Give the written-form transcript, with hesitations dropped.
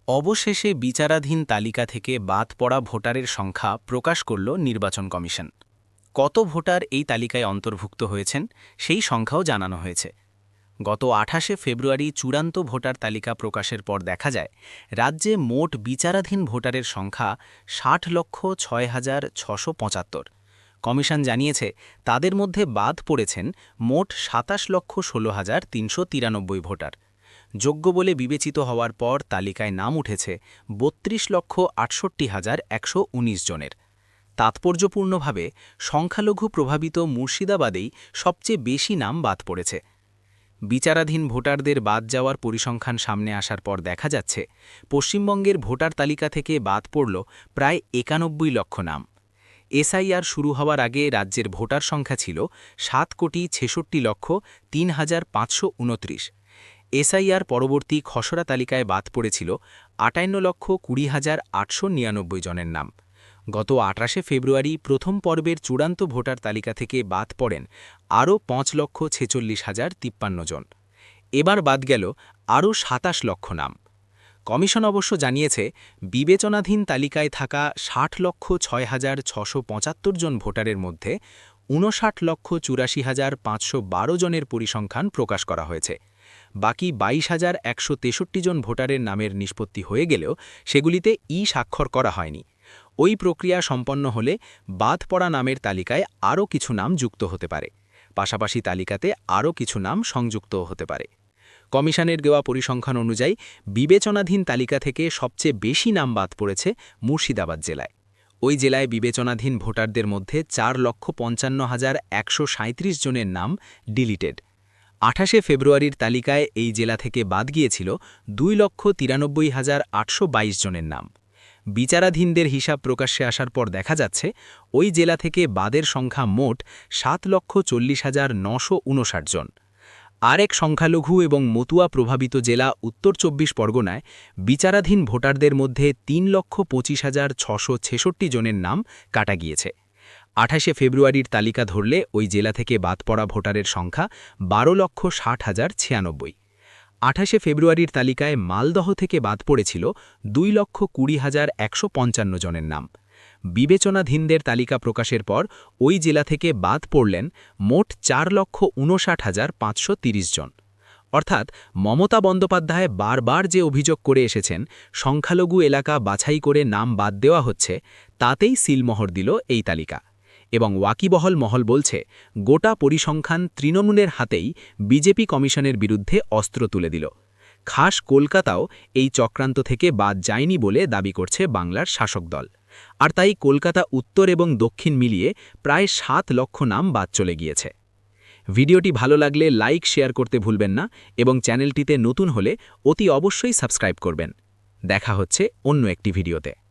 অবশেষে বিচারাধীন তালিকা থেকে বাদ পড়া ভোটারের সংখ্যা প্রকাশ করল নির্বাচন কমিশন। কত ভোটার এই তালিকায় অন্তর্ভুক্ত হয়েছেন সেই সংখ্যাও জানানো হয়েছে। গত ২৮শে ফেব্রুয়ারি চূড়ান্ত ভোটার তালিকা প্রকাশের পর দেখা যায় রাজ্যে মোট বিচারাধীন ভোটারের সংখ্যা ৬,৬৬,৬৭৫। কমিশন জানিয়েছে তাদের মধ্যে বাদ পড়েছেন মোট ২৭,১৬,৩৯৩ ভোটার। যোগ্য বলে বিবেচিত হওয়ার পর তালিকায় নাম উঠেছে ৩২,৬৮,১১৯ জনের। তাৎপর্যপূর্ণভাবে সংখ্যালঘু প্রভাবিত মুর্শিদাবাদেই সবচেয়ে বেশি নাম বাদ পড়েছে। বিচারাধীন ভোটারদের বাদ যাওয়ার পরিসংখ্যান সামনে আসার পর দেখা যাচ্ছে পশ্চিমবঙ্গের ভোটার তালিকা থেকে বাদ পড়ল প্রায় ৯১ লক্ষ নাম। এসআইআর শুরু হওয়ার আগে রাজ্যের ভোটার সংখ্যা ছিল ৭,৬৬,০৩,৫২৯। এসআইআর পরবর্তী খসড়া তালিকায় বাদ পড়েছিল ৫৮,২০,৮৯৯ জনের নাম। গত ২৮শে ফেব্রুয়ারি প্রথম পর্বের চূড়ান্ত ভোটার তালিকা থেকে বাদ পড়েন আরও ৫,৪৬,০৫৩ জন। এবার বাদ গেল আরও ২৭ লক্ষ নাম। কমিশন অবশ্য জানিয়েছে বিবেচনাধীন তালিকায় থাকা ৬০,৬৬,৬৭৫ জন ভোটারের মধ্যে ৫৯,৮৪,৫১২ জনের পরিসংখ্যান প্রকাশ করা হয়েছে। বাকি ২২,১৬৩ জন ভোটারের নামের নিষ্পত্তি হয়ে গেলেও সেগুলিতে স্বাক্ষর করা হয়নি। ওই প্রক্রিয়া সম্পন্ন হলে বাদ পড়া নামের তালিকায় আরও কিছু নাম যুক্ত হতে পারে, পাশাপাশি তালিকাতে আরও কিছু নাম সংযুক্তও হতে পারে। কমিশনের দেওয়া পরিসংখ্যান অনুযায়ী বিবেচনাধীন তালিকা থেকে সবচেয়ে বেশি নাম বাদ পড়েছে মুর্শিদাবাদ জেলায়। ওই জেলায় বিবেচনাধীন ভোটারদের মধ্যে ৪,৫৫,১৩৭ জনের নাম ডিলিটেড। ২৮শে ফেব্রুয়ারির তালিকায় এই জেলা থেকে বাদ গিয়েছিল ২,৯৩,৮২২ জনের নাম। বিচারাধীনদের হিসাব প্রকাশ্যে আসার পর দেখা যাচ্ছে ওই জেলা থেকে বাদের সংখ্যা মোট ৭,৪০,৯৫৯ জন। আরেক সংখ্যালঘু এবং মতুয়া প্রভাবিত জেলা উত্তর ২৪ পরগনায় বিচারাধীন ভোটারদের মধ্যে ৩,২৫,৬৬৬ জনের নাম কাটা গিয়েছে। ২৮শে ফেব্রুয়ারির তালিকা ধরলে ওই জেলা থেকে বাদ পড়া ভোটারের সংখ্যা ১২,৬০,০৯৬। ২৮শে ফেব্রুয়ারির তালিকায় মালদহ থেকে বাদ পড়েছিল ২,২০,১৫৫ জনের নাম। বিবেচনাধীনদের তালিকা প্রকাশের পর ওই জেলা থেকে বাদ পড়লেন মোট ৪,৫৯,৫৩০ জন। অর্থাৎ মমতা বন্দ্যোপাধ্যায় বারবার যে অভিযোগ করে এসেছেন সংখ্যালঘু এলাকা বাছাই করে নাম বাদ দেওয়া হচ্ছে, তাতেই সিলমোহর দিল এই তালিকা। এবং ওয়াকিবহল মহল বলছে গোটা পরিসংখ্যান তৃণমূলের হাতেই বিজেপি কমিশনের বিরুদ্ধে অস্ত্র তুলে দিল। খাস কলকাতাও এই চক্রান্ত থেকে বাদ যায়নি বলে দাবি করছে বাংলার শাসক দল। আর তাই কলকাতা উত্তর এবং দক্ষিণ মিলিয়ে প্রায় ৭ লক্ষ নাম বাদ চলে গিয়েছে। ভিডিওটি ভালো লাগলে লাইক শেয়ার করতে ভুলবেন না এবং চ্যানেলটিতে নতুন হলে অতি অবশ্যই সাবস্ক্রাইব করবেন। দেখা হচ্ছে অন্য একটি ভিডিওতে।